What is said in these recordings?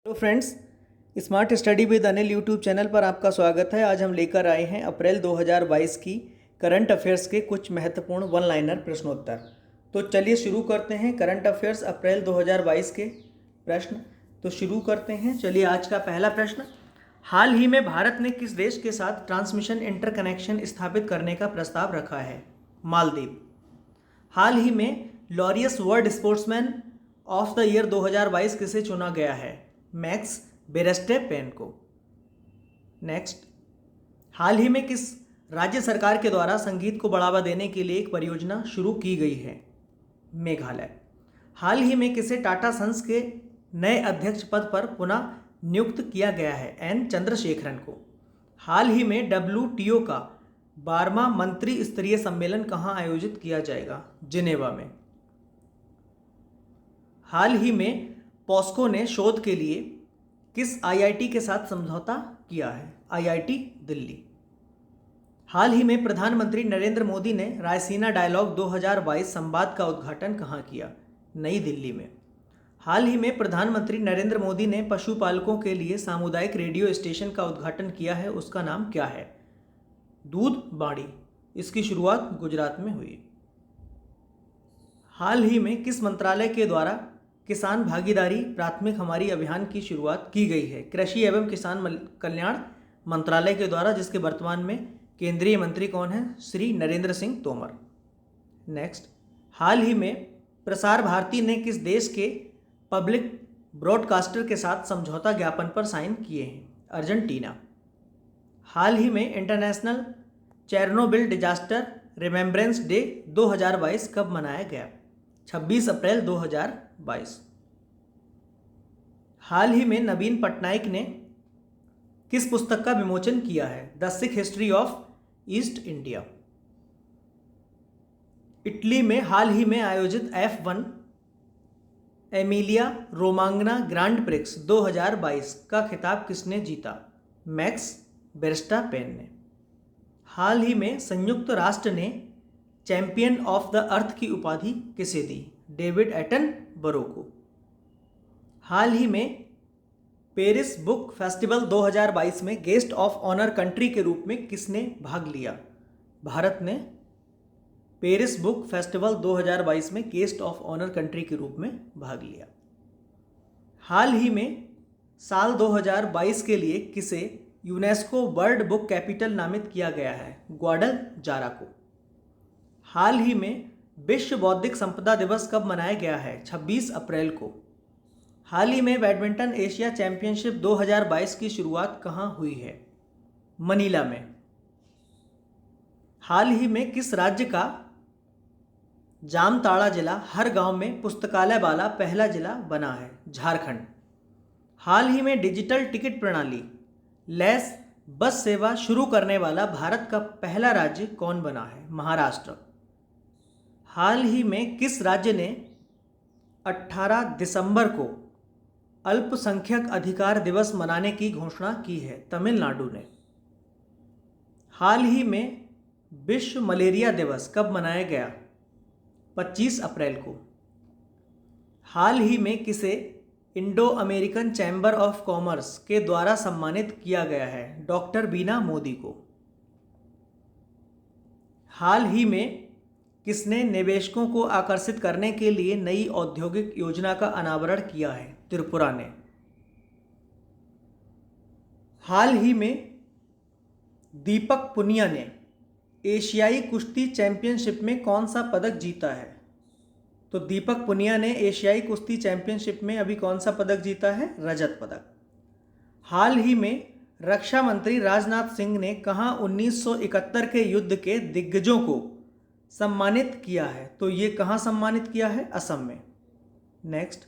Hello friends, smart study with Anil YouTube channel पर आपका स्वागत है। आज हम लेकर आए हैं अप्रैल 2022 की करंट अफेयर्स के कुछ महत्वपूर्ण वन लाइनर प्रश्नोत्तर। तो चलिए शुरू करते हैं करंट अफेयर्स अप्रैल 2022 के प्रश्न। तो शुरू करते हैं। चलिए आज का पहला प्रश्न, हाल ही में भारत ने किस देश के साथ ट्रांसमिशन इंटरकनेक्शन स्थापित करने का प्रस्ताव रखा है? मालदीव। हाल ही में Laureus world sportsman of the year 2022 किसे चुना गया है? मैक्स बेरेस्टेपेन को। नेक्स्ट, हाल ही में किस राज्य सरकार के द्वारा संगीत को बढ़ावा देने के लिए एक परियोजना शुरू की गई है? मेघालय। हाल ही में किसे टाटा सन्स के नए अध्यक्ष पद पर पुनः नियुक्त किया गया है? एन चंद्रशेखरन को। हाल ही में WTO का 12वां मंत्री स्तरीय सम्मेलन कहाँ आयोजित किया जाएगा? जिनेवा में। हाल ही में पॉस्को ने शोध के लिए किस IIT के साथ समझौता किया है? IIT दिल्ली। हाल ही में प्रधानमंत्री नरेंद्र मोदी ने रायसीना डायलॉग 2022 संवाद का उद्घाटन कहाँ किया? नई दिल्ली में। हाल ही में प्रधानमंत्री नरेंद्र मोदी ने पशुपालकों के लिए सामुदायिक रेडियो स्टेशन का उद्घाटन किया है, उसका नाम क्या है? दूध बाड़ी। इसकी शुरुआत गुजरात में हुई। हाल ही में किस मंत्रालय के द्वारा किसान भागीदारी प्राथमिक हमारी अभियान की शुरुआत की गई है? कृषि एवं किसान कल्याण मंत्रालय के द्वारा, जिसके वर्तमान में केंद्रीय मंत्री कौन है? श्री नरेंद्र सिंह तोमर। नेक्स्ट, हाल ही में प्रसार भारती ने किस देश के पब्लिक ब्रॉडकास्टर के साथ समझौता ज्ञापन पर साइन किए हैं? अर्जेंटीना। हाल ही में international Chernobyl disaster remembrance day 2022 कब मनाया गया? 26 अप्रैल 2022। हाल ही में नवीन पटनायक ने किस पुस्तक का विमोचन किया है? The Sikh history of east India. Italy में हाल ही में आयोजित F1 एमिलिया रोमांगना ग्रांड प्रिक्स 2022 का खिताब किसने जीता? मैक्स बेरस्टापेन ने। हाल ही में संयुक्त राष्ट्र ने चैंपियन ऑफ द अर्थ की उपाधि किसे दी? डेविड एटनबरो को। हाल ही में पेरिस बुक फेस्टिवल 2022 में गेस्ट ऑफ ऑनर कंट्री के रूप में किसने भाग लिया? भारत ने पेरिस बुक फेस्टिवल 2022 में गेस्ट ऑफ ऑनर कंट्री के रूप में भाग लिया। हाल ही में साल 2022 के लिए किसे यूनेस्को वर्ल्ड बुक कैपिटल नामित किया गया है? ग्वाडलजारा को। हाल ही में विश्व बौद्धिक संपदा दिवस कब मनाया गया है? 26 अप्रैल को। हाल ही में बैडमिंटन एशिया चैंपियनशिप 2022 की शुरुआत कहाँ हुई है? मनीला में। हाल ही में किस राज्य का जामताड़ा जिला हर गांव में पुस्तकालय वाला पहला जिला बना है? झारखंड। हाल ही में डिजिटल टिकट प्रणाली लेस बस सेवा शुरू करने वाला भारत का पहला राज्य कौन बना है? महाराष्ट्र। हाल ही में किस राज्य ने 18 दिसंबर को अल्पसंख्यक अधिकार दिवस मनाने की घोषणा की है? तमिलनाडु ने। हाल ही में विश्व मलेरिया दिवस कब मनाया गया? 25 अप्रैल को। हाल ही में किसे Indo American chamber of commerce के द्वारा सम्मानित किया गया है? डॉक्टर बीना मोदी को। हाल ही में किसने निवेशकों को आकर्षित करने के लिए नई औद्योगिक योजना का अनावरण किया है? त्रिपुरा ने। हाल ही में दीपक पुनिया ने एशियाई कुश्ती चैंपियनशिप में कौन सा पदक जीता है? तो दीपक पुनिया ने एशियाई कुश्ती चैंपियनशिप में अभी कौन सा पदक जीता है? रजत पदक। हाल ही में रक्षा मंत्री राजनाथ सिंह ने कहाँ 1971 के युद्ध के दिग्गजों को सम्मानित किया है? तो ये कहाँ सम्मानित किया है? असम में। नेक्स्ट,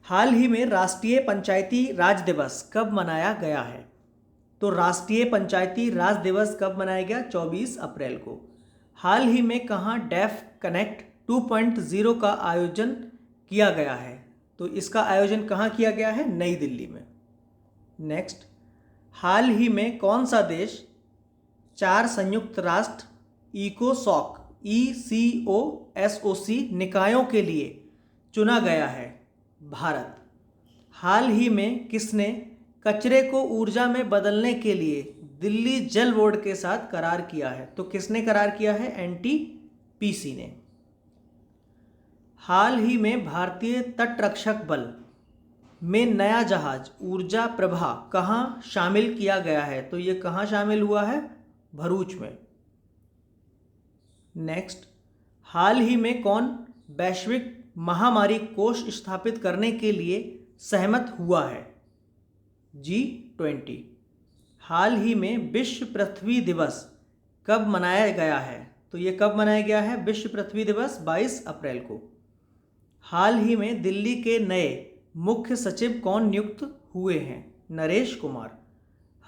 हाल ही में राष्ट्रीय पंचायती राज दिवस कब मनाया गया है? तो राष्ट्रीय पंचायती राज दिवस कब मनाया गया? 24 अप्रैल को। हाल ही में कहाँ डेफ कनेक्ट 2.0 का आयोजन किया गया है? तो इसका आयोजन कहाँ किया गया है? नई दिल्ली में। नेक्स्ट, हाल ही में कौन सा देश 4 संयुक्त राष्ट्र इकोसॉक ECOSOC निकायों के लिए चुना गया है? भारत। हाल ही में किसने कचरे को ऊर्जा में बदलने के लिए दिल्ली जल बोर्ड के साथ करार किया है? तो किसने करार किया है? एनटीपीसी ने। हाल ही में भारतीय तटरक्षक बल में नया जहाज ऊर्जा प्रभा कहाँ शामिल किया गया है? तो ये कहाँ शामिल हुआ है? भरूच में। नेक्स्ट, हाल ही में कौन वैश्विक महामारी कोष स्थापित करने के लिए सहमत हुआ है? G20। हाल ही में विश्व पृथ्वी दिवस कब मनाया गया है? तो ये कब मनाया गया है? विश्व पृथ्वी दिवस 22 अप्रैल को। हाल ही में दिल्ली के नए मुख्य सचिव कौन नियुक्त हुए हैं? नरेश कुमार।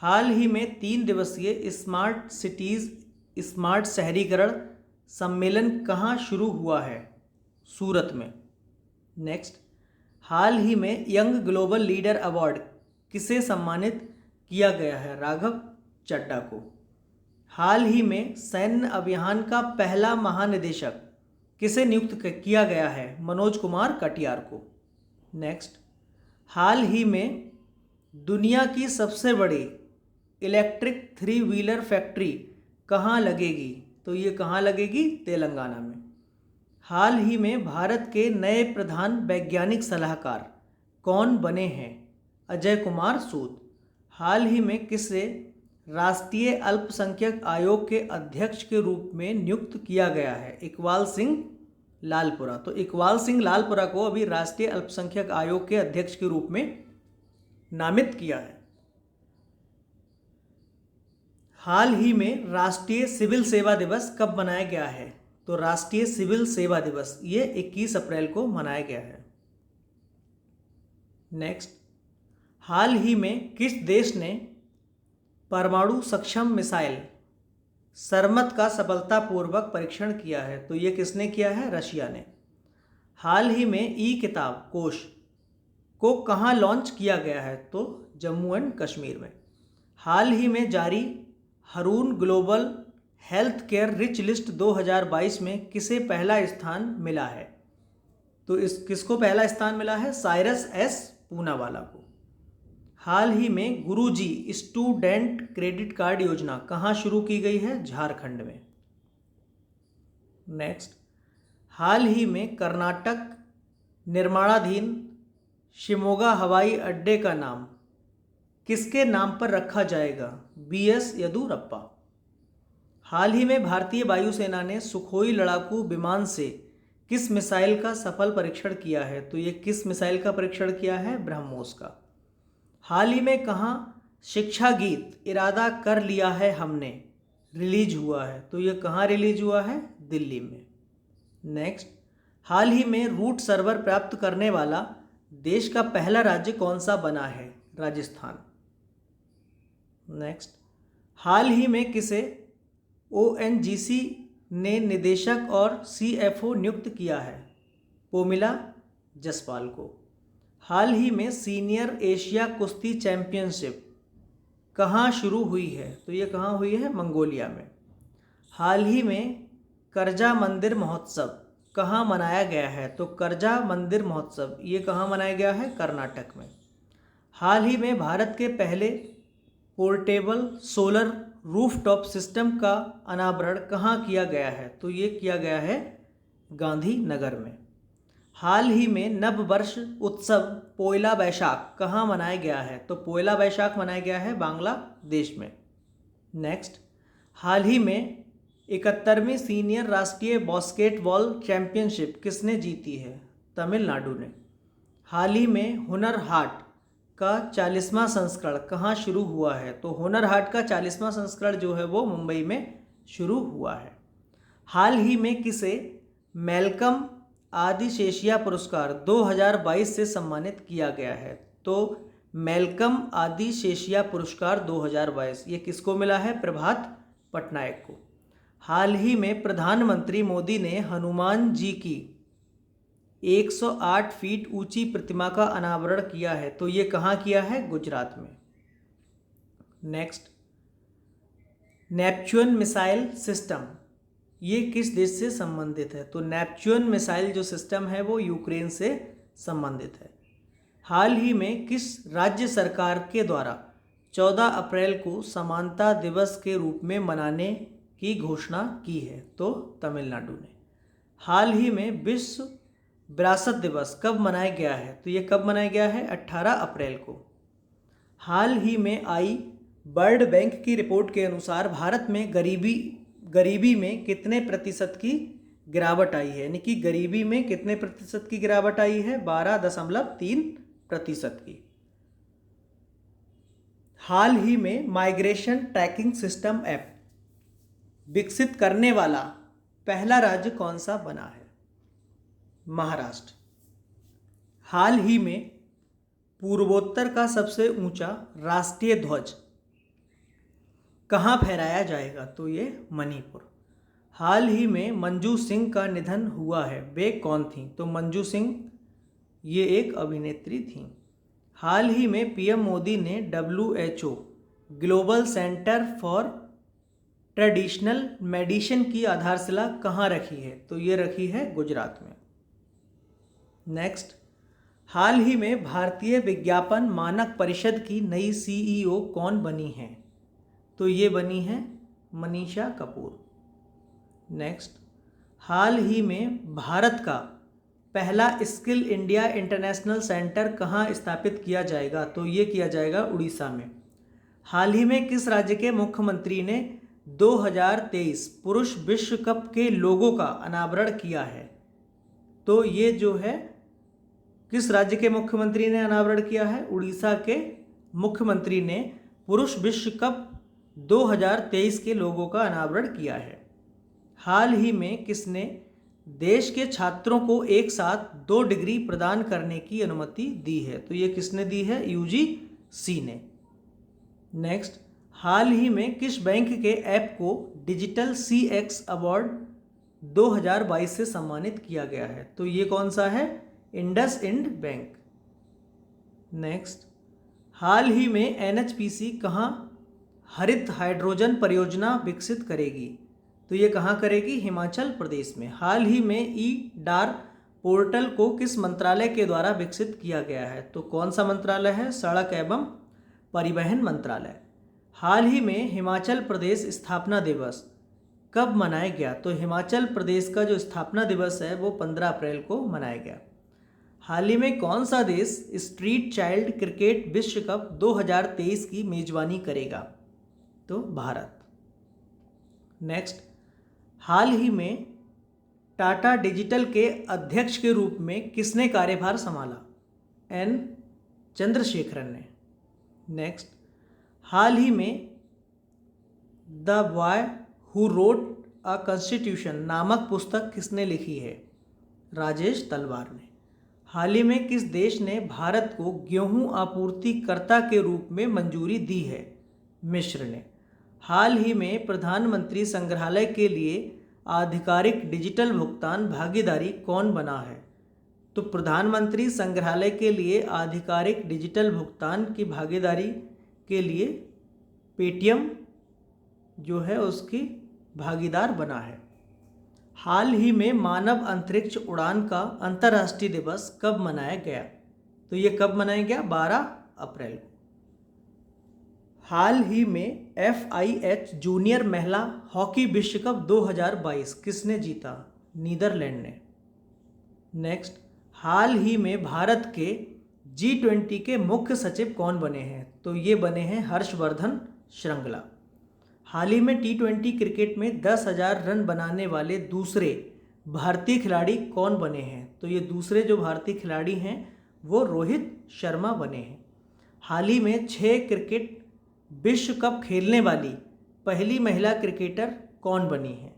हाल ही में 3 दिवसीय स्मार्ट सिटीज़ स्मार्ट शहरीकरण सम्मेलन कहाँ शुरू हुआ है? सूरत में। नेक्स्ट, हाल ही में यंग ग्लोबल लीडर अवार्ड किसे सम्मानित किया गया है? राघव चड्ढा को। हाल ही में सैन्य अभियान का पहला महानिदेशक किसे नियुक्त किया गया है? मनोज कुमार कटियार को। नेक्स्ट, हाल ही में दुनिया की सबसे बड़ी इलेक्ट्रिक 3 व्हीलर फैक्ट्री कहाँ लगेगी? तो ये कहाँ लगेगी? तेलंगाना में। हाल ही में भारत के नए प्रधान वैज्ञानिक सलाहकार कौन बने हैं? अजय कुमार सूद। हाल ही में किसे राष्ट्रीय अल्पसंख्यक आयोग के अध्यक्ष के रूप में नियुक्त किया गया है? इकबाल सिंह लालपुरा। तो इकबाल सिंह लालपुरा को अभी राष्ट्रीय अल्पसंख्यक आयोग के अध्यक्ष के रूप में नामित किया है। हाल ही में राष्ट्रीय सिविल सेवा दिवस कब मनाया गया है? तो राष्ट्रीय सिविल सेवा दिवस ये 21 अप्रैल को मनाया गया है। नेक्स्ट, हाल ही में किस देश ने परमाणु सक्षम मिसाइल सरमत का सफलतापूर्वक परीक्षण किया है? तो ये किसने किया है? रशिया ने। हाल ही में ई किताब कोश को कहाँ लॉन्च किया गया है? तो जम्मू एंड कश्मीर में। हाल ही में जारी Haroon global health care rich list 2022 में किसे पहला स्थान मिला है? तो किसको पहला स्थान मिला है? साइरस एस पूनावाला को। हाल ही में गुरुजी स्टूडेंट क्रेडिट कार्ड योजना कहाँ शुरू की गई है? झारखंड में। नेक्स्ट, हाल ही में कर्नाटक निर्माणाधीन शिमोगा हवाई अड्डे का नाम किसके नाम पर रखा जाएगा? BS येदियुरप्पा। हाल ही में भारतीय वायुसेना ने सुखोई लड़ाकू विमान से किस मिसाइल का सफल परीक्षण किया है? तो ये किस मिसाइल का परीक्षण किया है? ब्रह्मोस का। हाल ही में कहाँ शिक्षा गीत इरादा कर लिया है हमने रिलीज हुआ है? तो ये कहाँ रिलीज हुआ है? दिल्ली में। नेक्स्ट, हाल ही में रूट सर्वर प्राप्त करने वाला देश का पहला राज्य कौन सा बना है? राजस्थान। नेक्स्ट, हाल ही में किसे ONGC ने निदेशक और CFO नियुक्त किया है? पोमिला जसपाल को। हाल ही में सीनियर एशिया कुश्ती चैंपियनशिप कहाँ शुरू हुई है? तो ये कहाँ हुई है? मंगोलिया में। हाल ही में करजा मंदिर महोत्सव कहाँ मनाया गया है? तो करजा मंदिर महोत्सव ये कहाँ मनाया गया है? कर्नाटक में। हाल ही में भारत के पहले पोर्टेबल सोलर रूफटॉप सिस्टम का अनावरण कहाँ किया गया है? तो ये किया गया है गांधीनगर में। हाल ही में नववर्ष उत्सव पोयला बैशाख कहाँ मनाया गया है? तो पोयला बैशाख मनाया गया है बांग्लादेश में। नेक्स्ट, हाल ही में 71वीं सीनियर राष्ट्रीय बास्केटबॉल चैंपियनशिप किसने जीती है? तमिलनाडु ने। हाल ही में हुनर हाट का 40वां संस्करण कहाँ शुरू हुआ है? तो हुनर हाट का 40वां संस्करण जो है वो मुंबई में शुरू हुआ है। हाल ही में किसे मैल्कम आदिशेषिया पुरस्कार 2022 से सम्मानित किया गया है? तो मैल्कम आदिशेषिया पुरस्कार 2022 ये किसको मिला है? प्रभात पटनायक को। हाल ही में प्रधानमंत्री मोदी ने हनुमान जी की 108 फीट ऊंची प्रतिमा का अनावरण किया है। तो ये कहाँ किया है? गुजरात में। नेक्स्ट, नेपच्यून मिसाइल सिस्टम ये किस देश से संबंधित है? तो नेपच्यून मिसाइल जो सिस्टम है वो यूक्रेन से संबंधित है। हाल ही में किस राज्य सरकार के द्वारा 14 अप्रैल को समानता दिवस के रूप में मनाने की घोषणा की है? तो तमिलनाडु ने। हाल ही में विश्व विरासत दिवस कब मनाया गया है? तो ये कब मनाया गया है? 18 अप्रैल को। हाल ही में आई वर्ल्ड बैंक की रिपोर्ट के अनुसार भारत में गरीबी में कितने प्रतिशत की गिरावट आई है? यानी कि गरीबी में कितने प्रतिशत की गिरावट आई है? 12.3% की। हाल ही में माइग्रेशन ट्रैकिंग सिस्टम ऐप विकसित करने वाला पहला राज्य कौन सा बना है? महाराष्ट्र। हाल ही में पूर्वोत्तर का सबसे ऊंचा राष्ट्रीय ध्वज कहाँ फहराया जाएगा? तो ये मणिपुर। हाल ही में मंजू सिंह का निधन हुआ है, वे कौन थीं? तो मंजू सिंह ये एक अभिनेत्री थीं। हाल ही में पीएम मोदी ने WHO global centre for traditional medicine की आधारशिला कहाँ रखी है? तो ये रखी है गुजरात में। नेक्स्ट, हाल ही में भारतीय विज्ञापन मानक परिषद की नई CEO कौन बनी है? तो ये बनी है मनीषा कपूर। नेक्स्ट, हाल ही में भारत का पहला स्किल इंडिया इंटरनेशनल सेंटर कहाँ स्थापित किया जाएगा? तो ये किया जाएगा उड़ीसा में। हाल ही में किस राज्य के मुख्यमंत्री ने 2023 पुरुष विश्व कप के लोगो का अनावरण किया है? तो ये जो है किस राज्य के मुख्यमंत्री ने अनावरण किया है? उड़ीसा के मुख्यमंत्री ने पुरुष विश्व कप 2023 के लोगों का अनावरण किया है। हाल ही में किसने देश के छात्रों को एक साथ 2 डिग्री प्रदान करने की अनुमति दी है? तो ये किसने दी है? UGC ने। नेक्स्ट, हाल ही में किस बैंक के ऐप को डिजिटल CX अवार्ड 2022 से सम्मानित किया गया है? तो ये कौन सा है? इंडसइंड बैंक। नेक्स्ट, हाल ही में NHPC कहाँ हरित हाइड्रोजन परियोजना विकसित करेगी? तो ये कहाँ करेगी? हिमाचल प्रदेश में। हाल ही में EDAR पोर्टल को किस मंत्रालय के द्वारा विकसित किया गया है? तो कौन सा मंत्रालय है? सड़क एवं परिवहन मंत्रालय। हाल ही में हिमाचल प्रदेश स्थापना दिवस कब मनाया गया? तो हिमाचल प्रदेश का जो स्थापना दिवस है वो 15 अप्रैल को मनाया गया। हाल ही में कौन सा देश स्ट्रीट चाइल्ड क्रिकेट विश्व कप 2023 की मेजबानी करेगा? तो भारत। नेक्स्ट, हाल ही में टाटा डिजिटल के अध्यक्ष के रूप में किसने कार्यभार संभाला? N चंद्रशेखरन ने। नेक्स्ट, हाल ही में the boy who wrote a constitution नामक पुस्तक किसने लिखी है? राजेश तलवार ने। हाल ही में किस देश ने भारत को गेहूं आपूर्तिकर्ता के रूप में मंजूरी दी है? मिस्र ने। हाल ही में प्रधानमंत्री संग्रहालय के लिए आधिकारिक डिजिटल भुगतान भागीदारी कौन बना है? तो प्रधानमंत्री संग्रहालय के लिए आधिकारिक डिजिटल भुगतान की भागीदारी के लिए पेटीएम जो है उसकी भागीदार बना है। हाल ही में मानव अंतरिक्ष उड़ान का अंतर्राष्ट्रीय दिवस कब मनाया गया? तो ये कब मनाया गया? 12 अप्रैल को। हाल ही में FIH जूनियर महिला हॉकी विश्व कप 2022 किसने जीता? नीदरलैंड ने। नेक्स्ट, हाल ही में भारत के G20 के मुख्य सचिव कौन बने हैं? तो ये बने हैं हर्षवर्धन श्रृंगला। हाल ही में T20 क्रिकेट में 10,000 रन बनाने वाले दूसरे भारतीय खिलाड़ी कौन बने हैं? तो ये दूसरे जो भारतीय खिलाड़ी हैं वो रोहित शर्मा बने हैं। हाल ही में 6 क्रिकेट विश्व कप खेलने वाली पहली महिला क्रिकेटर कौन बनी है?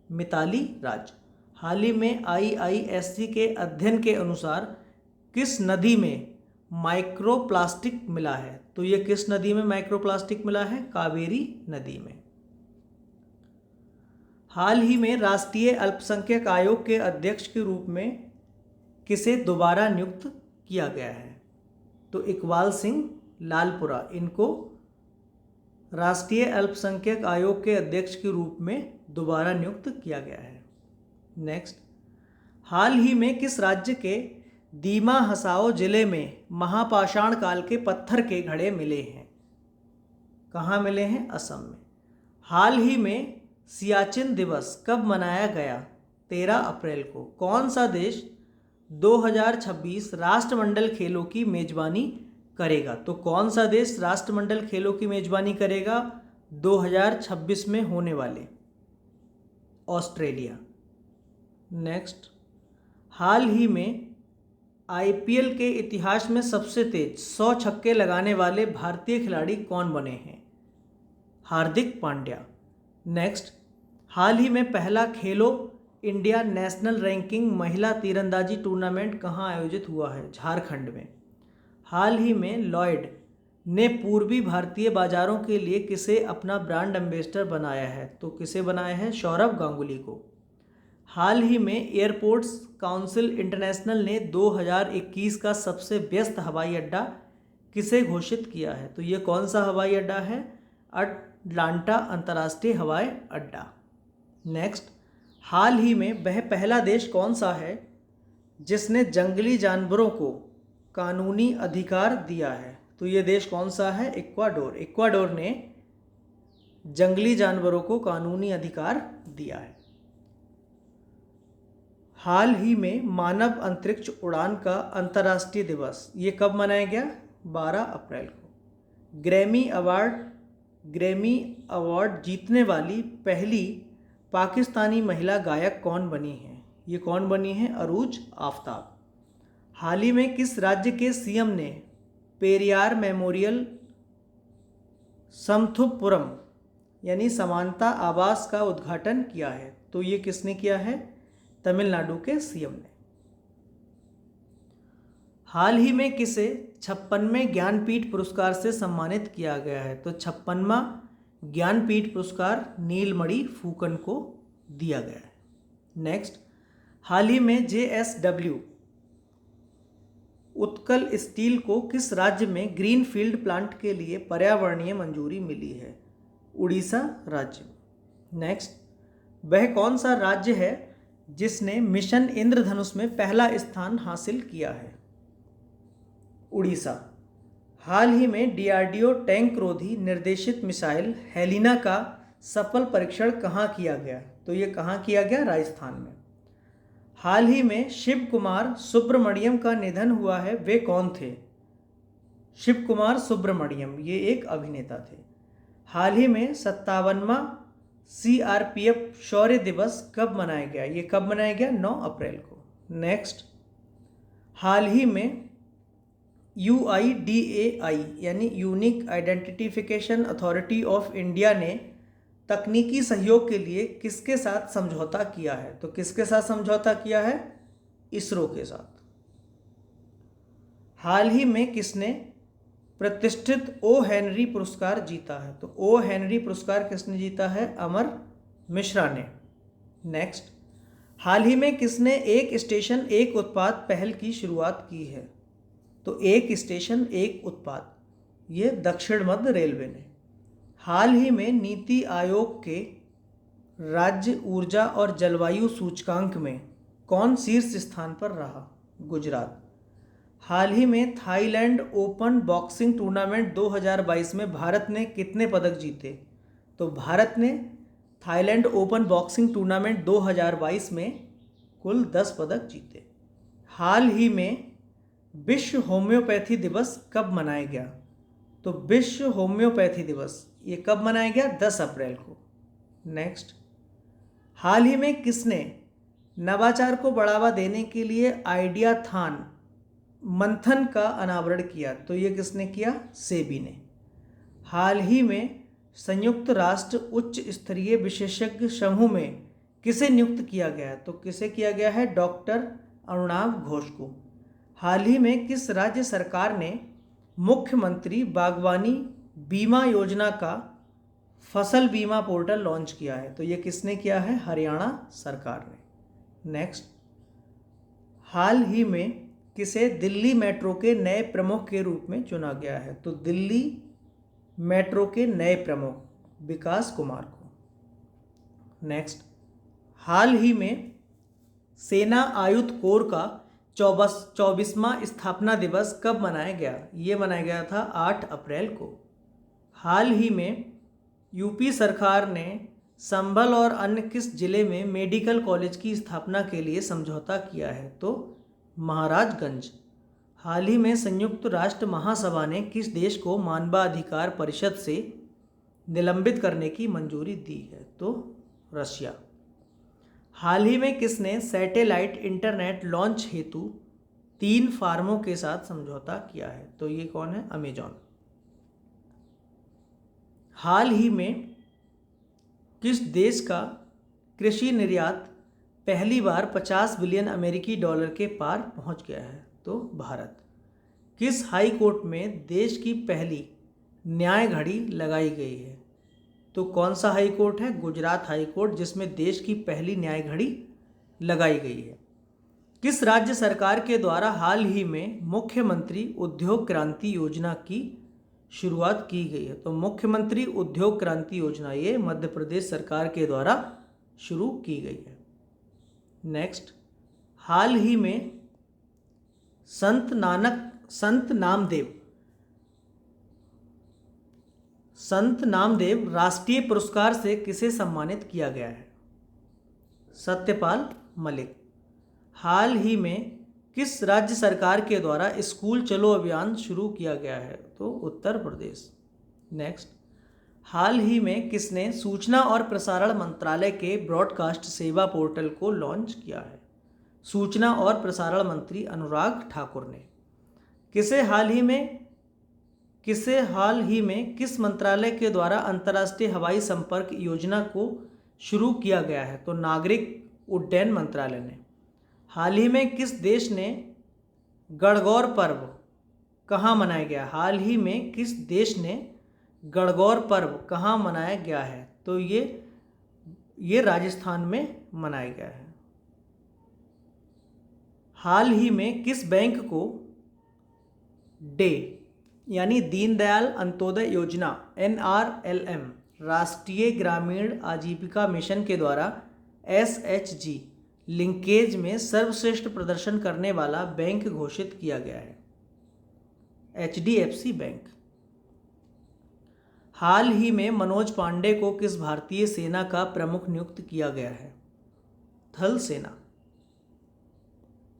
मिताली राज। हाल ही में IISc के अध्ययन के अनुसार किस नदी में माइक्रोप्लास्टिक मिला है? तो ये किस नदी में माइक्रोप्लास्टिक मिला है? कावेरी नदी में। हाल ही में राष्ट्रीय अल्पसंख्यक आयोग के अध्यक्ष के रूप में किसे दोबारा नियुक्त किया गया है? तो इकबाल सिंह लालपुरा इनको राष्ट्रीय अल्पसंख्यक आयोग के अध्यक्ष के रूप में दोबारा नियुक्त किया गया है। नेक्स्ट, हाल ही में किस राज्य के दीमा हसाओ जिले में महापाषाण काल के पत्थर के घड़े मिले हैं। कहाँ मिले हैं? असम में। हाल ही में सियाचिन दिवस कब मनाया गया? 13 अप्रैल को। कौन सा देश 2026 राष्ट्रमंडल खेलों की मेजबानी करेगा? तो कौन सा देश राष्ट्रमंडल खेलों की मेजबानी करेगा 2026 में होने वाले? ऑस्ट्रेलिया। नेक्स्ट, हाल ही में आईपीएल के इतिहास में सबसे तेज 100 छक्के लगाने वाले भारतीय खिलाड़ी कौन बने हैं? हार्दिक पांड्या। नेक्स्ट, हाल ही में पहला खेलो इंडिया नेशनल रैंकिंग महिला तीरंदाजी टूर्नामेंट कहाँ आयोजित हुआ है? झारखंड में। हाल ही में लॉयड ने पूर्वी भारतीय बाजारों के लिए किसे अपना ब्रांड एम्बेसडर बनाया है? तो किसे बनाया है? सौरव गांगुली को। हाल ही में एयरपोर्ट्स काउंसिल इंटरनेशनल ने 2021 का सबसे व्यस्त हवाई अड्डा किसे घोषित किया है? तो ये कौन सा हवाई अड्डा है? अटलांटा अंतर्राष्ट्रीय हवाई अड्डा। नेक्स्ट, हाल ही में वह पहला देश कौन सा है जिसने जंगली जानवरों को कानूनी अधिकार दिया है? तो ये देश कौन सा है? इक्वाडोर। इक्वाडोर ने जंगली जानवरों को कानूनी अधिकार दिया है। हाल ही में मानव अंतरिक्ष उड़ान का अंतर्राष्ट्रीय दिवस ये कब मनाया गया? 12 अप्रैल को। ग्रैमी अवार्ड जीतने वाली पहली पाकिस्तानी महिला गायक कौन बनी है? ये कौन बनी है? अरूज आफ्ताब। हाल ही में किस राज्य के सीएम ने पेरियार मेमोरियल समथुपुरम यानी समानता आवास का उद्घाटन किया है? तो ये किसने किया है? तमिलनाडु के सीएम ने। हाल ही में किसे 56वें ज्ञानपीठ पुरस्कार से सम्मानित किया गया है? तो 56वां ज्ञानपीठ पुरस्कार नीलमणि फूकन को दिया गया है। नेक्स्ट, हाल ही में JSW उत्कल स्टील को किस राज्य में ग्रीनफील्ड प्लांट के लिए पर्यावरणीय मंजूरी मिली है? उड़ीसा राज्य में। नेक्स्ट, वह कौन सा राज्य है जिसने मिशन इंद्रधनुष में पहला स्थान हासिल किया है? उड़ीसा। हाल ही में DRDO टैंक रोधी निर्देशित मिसाइल हेलिना का सफल परीक्षण कहाँ किया गया? तो ये कहाँ किया गया? राजस्थान में। हाल ही में शिव कुमार सुब्रमण्यम का निधन हुआ है, वे कौन थे? शिव कुमार सुब्रमण्यम ये एक अभिनेता थे। हाल ही में 57वां CRPF शौर्य दिवस कब मनाया गया? ये कब मनाया गया? 9 अप्रैल को। नेक्स्ट, हाल ही में UIDAI यानी unique identification authority of India ने तकनीकी सहयोग के लिए किसके साथ समझौता किया है? तो किसके साथ समझौता किया है? इसरो के साथ। हाल ही में किसने प्रतिष्ठित ओ हेनरी पुरस्कार जीता है? तो ओ हेनरी पुरस्कार किसने जीता है? अमर मिश्रा ने। नेक्स्ट, हाल ही में किसने एक स्टेशन एक उत्पाद पहल की शुरुआत की है? तो एक स्टेशन एक उत्पाद ये दक्षिण मध्य रेलवे ने। हाल ही में नीति आयोग के राज्य ऊर्जा और जलवायु सूचकांक में कौन शीर्ष स्थान पर रहा? गुजरात। हाल ही में थाईलैंड ओपन बॉक्सिंग टूर्नामेंट 2022 में भारत ने कितने पदक जीते? तो भारत ने थाईलैंड ओपन बॉक्सिंग टूर्नामेंट 2022 में कुल 10 पदक जीते। हाल ही में विश्व होम्योपैथी दिवस कब मनाया गया? तो विश्व होम्योपैथी दिवस ये कब मनाया गया? 10 अप्रैल को। नेक्स्ट, हाल ही में किसने नवाचार को बढ़ावा देने के लिए आइडियाथॉन मंथन का अनावरण किया? तो ये किसने किया? सेबी ने। हाल ही में संयुक्त राष्ट्र उच्च स्तरीय विशेषज्ञ समूह में किसे नियुक्त किया गया? तो किसे किया गया है? डॉक्टर अरुणाव घोष को। हाल ही में किस राज्य सरकार ने मुख्यमंत्री बागवानी बीमा योजना का फसल बीमा पोर्टल लॉन्च किया है? तो ये किसने किया है? हरियाणा सरकार ने। नेक्स्ट, हाल ही में किसे दिल्ली मेट्रो के नए प्रमुख के रूप में चुना गया है? तो दिल्ली मेट्रो के नए प्रमुख विकास कुमार को। नेक्स्ट, हाल ही में सेना आयुध कोर का 24वां स्थापना दिवस कब मनाया गया? ये मनाया गया था 8 अप्रैल को। हाल ही में यूपी सरकार ने संभल और अन्य किस जिले में मेडिकल कॉलेज की स्थापना के लिए समझौता किया है? तो महाराजगंज। हाल ही में संयुक्त राष्ट्र महासभा ने किस देश को मानवाधिकार परिषद से निलंबित करने की मंजूरी दी है? तो रशिया। हाल ही में किसने सैटेलाइट इंटरनेट लॉन्च हेतु 3 फार्मों के साथ समझौता किया है? तो ये कौन है? अमेजॉन। हाल ही में किस देश का कृषि निर्यात पहली बार 50 बिलियन अमेरिकी डॉलर के पार पहुंच गया है? तो भारत। किस हाई कोर्ट में देश की पहली न्याय घड़ी लगाई गई है? तो कौन सा हाई कोर्ट है? गुजरात हाई कोर्ट, जिसमें देश की पहली न्याय घड़ी लगाई गई है। किस राज्य सरकार के द्वारा हाल ही में मुख्यमंत्री उद्योग क्रांति योजना की शुरुआत की गई है? तो मुख्यमंत्री उद्योग क्रांति योजना ये मध्य प्रदेश सरकार के द्वारा शुरू की गई है। नेक्स्ट, हाल ही में संत नामदेव राष्ट्रीय पुरस्कार से किसे सम्मानित किया गया है? सत्यपाल मलिक। हाल ही में किस राज्य सरकार के द्वारा स्कूल चलो अभियान शुरू किया गया है? तो उत्तर प्रदेश। नेक्स्ट, हाल ही में किसने सूचना और प्रसारण मंत्रालय के ब्रॉडकास्ट सेवा पोर्टल को लॉन्च किया है? सूचना और प्रसारण मंत्री अनुराग ठाकुर ने। किसे हाल ही में किस मंत्रालय के द्वारा अंतर्राष्ट्रीय हवाई संपर्क योजना को शुरू किया गया है? तो नागरिक उड्डयन मंत्रालय ने। हाल ही में किस देश ने गणगौर पर्व कहाँ मनाया गया? हाल ही में किस देश ने गणगौर पर्व कहाँ मनाया गया है? तो ये राजस्थान में मनाया गया है। हाल ही में किस बैंक को डे यानी दीनदयाल अंत्योदय योजना NRLM राष्ट्रीय ग्रामीण आजीविका मिशन के द्वारा SHG लिंकेज में सर्वश्रेष्ठ प्रदर्शन करने वाला बैंक घोषित किया गया है? HDFC bank. हाल ही में मनोज पांडे को किस भारतीय सेना का प्रमुख नियुक्त किया गया है? थल सेना।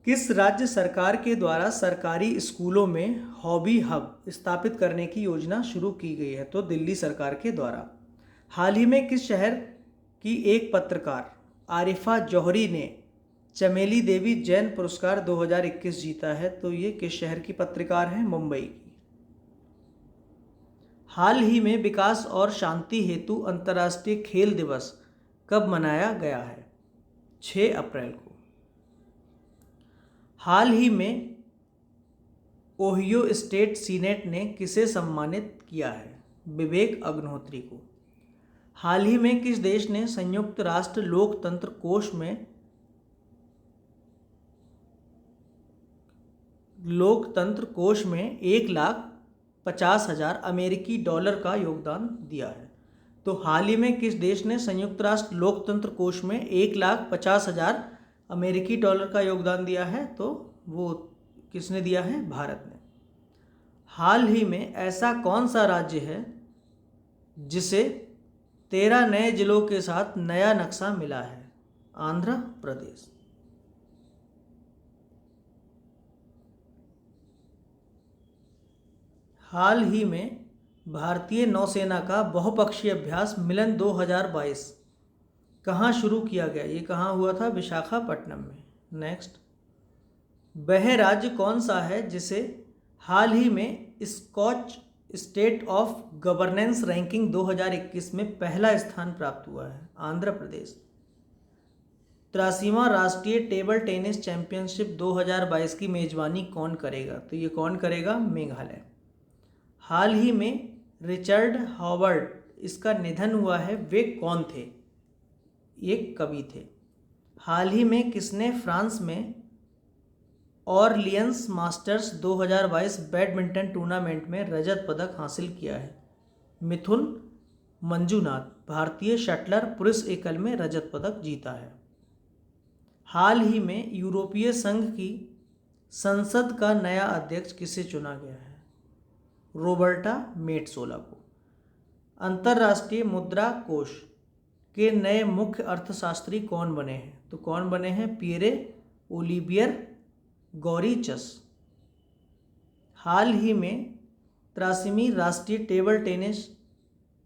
किस राज्य सरकार के द्वारा सरकारी स्कूलों में हॉबी हब स्थापित करने की योजना शुरू की गई है? तो दिल्ली सरकार के द्वारा। हाल ही में किस शहर की एक पत्रकार आरिफा जौहरी ने चमेली देवी जैन पुरस्कार 2021 जीता है? तो ये किस शहर की पत्रकार हैं? मुंबई की। हाल ही में विकास और शांति हेतु अंतर्राष्ट्रीय खेल दिवस कब मनाया गया है? 6 अप्रैल को। हाल ही में ओहियो स्टेट सीनेट ने किसे सम्मानित किया है? विवेक अग्निहोत्री को। हाल ही में किस देश ने संयुक्त राष्ट्र लोकतंत्र कोष में 1,50,000 अमेरिकी डॉलर का योगदान दिया है? तो हाल ही में किस देश ने संयुक्त राष्ट्र लोकतंत्र कोष में 1,50,000 अमेरिकी डॉलर का योगदान दिया है? तो वो किसने दिया है? भारत ने। हाल ही में ऐसा कौन सा राज्य है जिसे 13 नए जिलों के साथ नया नक्शा मिला है? आंध्र प्रदेश। हाल ही में भारतीय नौसेना का बहुपक्षीय अभ्यास मिलन 2022 कहाँ शुरू किया गया? ये कहाँ हुआ था? विशाखापट्टनम में। नेक्स्ट, वह राज्य कौन सा है जिसे हाल ही में Scotch state of governance ranking 2021 में पहला स्थान प्राप्त हुआ है? आंध्र प्रदेश। 83वां राष्ट्रीय टेबल टेनिस चैंपियनशिप 2022 की मेजबानी कौन करेगा? तो ये कौन करेगा? मेघालय। हाल ही में रिचर्ड हॉवर्ड इसका निधन हुआ है, वे कौन थे? एक कवि थे। हाल ही में किसने फ्रांस में ऑरलियंस मास्टर्स 2022 बैडमिंटन टूर्नामेंट में रजत पदक हासिल किया है? मिथुन मंजूनाथ भारतीय शटलर पुरुष एकल में रजत पदक जीता है। हाल ही में यूरोपीय संघ की संसद का नया अध्यक्ष किसे चुना गया है? रॉबर्टा मेट्सोला को। अंतर्राष्ट्रीय मुद्रा कोष के नए मुख्य अर्थशास्त्री कौन बने हैं? तो कौन बने हैं? Pierre Olivier गौरीचस। हाल ही में 83वीं राष्ट्रीय टेबल टेनिस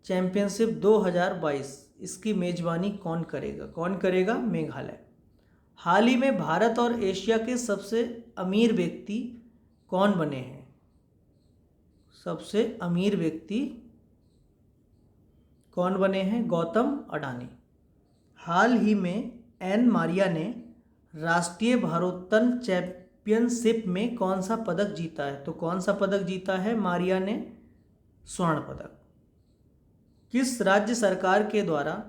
चैंपियनशिप 2022 इसकी मेजबानी कौन करेगा? कौन करेगा? मेघालय। हाल ही में भारत और एशिया के सबसे अमीर व्यक्ति कौन बने हैं? सबसे अमीर व्यक्ति कौन बने हैं? गौतम अडानी। हाल ही में एन मारिया ने राष्ट्रीय भारोत्तोलन चैंपियनशिप में कौन सा पदक जीता है? तो कौन सा पदक जीता है? मारिया ने स्वर्ण पदक। किस राज्य सरकार के द्वारा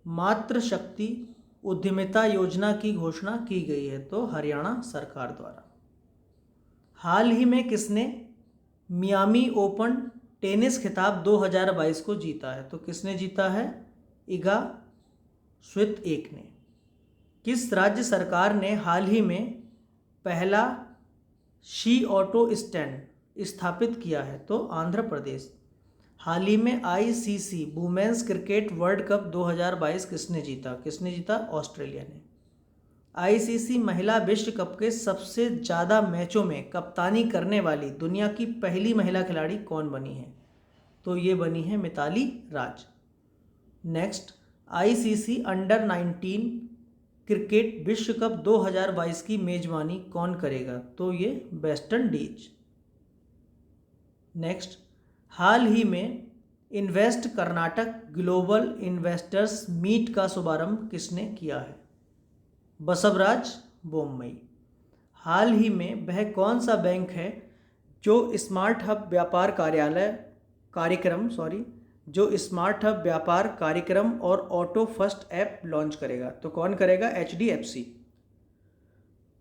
मातृशक्ति उद्यमिता योजना की घोषणा की गई है? तो हरियाणा सरकार द्वारा। हाल ही में किसने मियामी ओपन टेनिस खिताब 2022 को जीता है? तो किसने जीता है? इगा स्वितएक ने। किस राज्य सरकार ने हाल ही में पहला शी ऑटो स्टैंड स्थापित किया है? तो आंध्र प्रदेश। हाल ही में ICC women's cricket world cup 2022 किसने जीता? किसने जीता? ऑस्ट्रेलिया ने। आईसीसी महिला विश्व कप के सबसे ज़्यादा मैचों में कप्तानी करने वाली दुनिया की पहली महिला खिलाड़ी कौन बनी है? तो ये बनी है Mithali Raj. Next, ICC under 19 cricket विश्व कप 2022 की मेजबानी कौन करेगा? तो ये वेस्ट इंडीज। नेक्स्ट, हाल ही में invest Karnataka global investors meet का शुभारंभ किसने किया है? बसवराज बोम्मई। हाल ही में वह कौन सा बैंक है जो स्मार्ट हब व्यापार कार्यक्रम और ऑटो फर्स्ट ऐप लॉन्च करेगा? तो कौन करेगा? HDFC।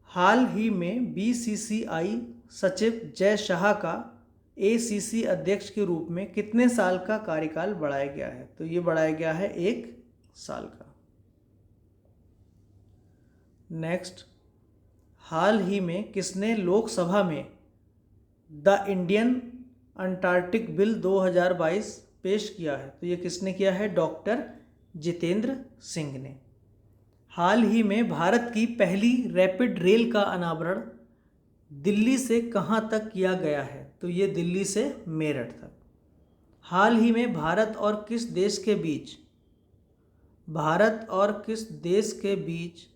हाल ही में BCCI सचिव जय शाह का ACC अध्यक्ष के रूप में कितने साल का कार्यकाल बढ़ाया गया है? तो ये बढ़ाया गया है 1 साल का। नेक्स्ट, हाल ही में किसने लोकसभा में द इंडियन अंटार्कटिक बिल 2022 पेश किया है? तो ये किसने किया है? डॉक्टर जितेंद्र सिंह ने। हाल ही में भारत की पहली रैपिड रेल का अनावरण दिल्ली से कहाँ तक किया गया है? तो ये दिल्ली से मेरठ तक। हाल ही में भारत और किस देश के बीच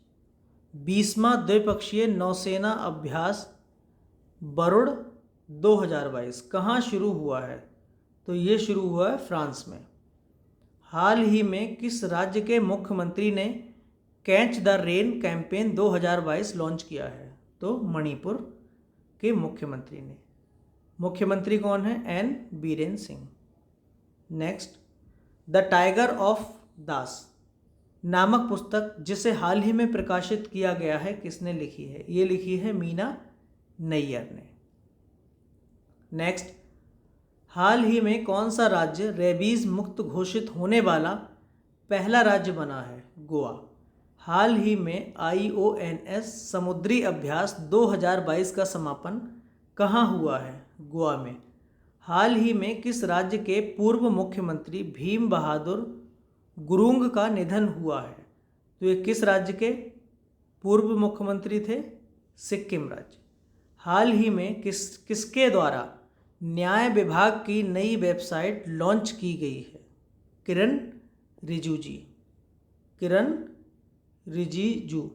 20वां द्विपक्षीय नौसेना अभ्यास वरुण 2022 कहाँ शुरू हुआ है? तो ये शुरू हुआ है फ्रांस में। हाल ही में किस राज्य के मुख्यमंत्री ने catch the rain campaign 2022 launch किया है? तो मणिपुर के मुख्यमंत्री ने। मुख्यमंत्री कौन है? N Biren Singh. Next, the tiger of Drass नामक पुस्तक जिसे हाल ही में प्रकाशित किया गया है किसने लिखी है? ये लिखी है मीना नैयर ने। नेक्स्ट, हाल ही में कौन सा राज्य रेबीज मुक्त घोषित होने वाला पहला राज्य बना है? गोवा। हाल ही में IONS समुद्री अभ्यास 2022 का समापन कहाँ हुआ है? गोवा में। हाल ही में किस राज्य के पूर्व मुख्यमंत्री भीम बहादुर गुरुंग का निधन हुआ है? तो ये किस राज्य के पूर्व मुख्यमंत्री थे? सिक्किम राज्य। हाल ही में किसके द्वारा न्याय विभाग की नई वेबसाइट लॉन्च की गई है? किरण रिजिजू।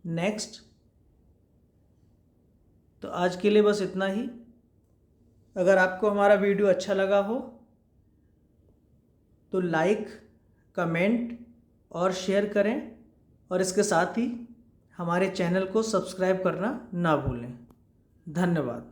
नेक्स्ट, तो आज के लिए बस इतना ही। अगर आपको हमारा वीडियो अच्छा लगा हो तो लाइक, कमेंट और शेयर करें और इसके साथ ही हमारे चैनल को सब्सक्राइब करना ना भूलें। धन्यवाद।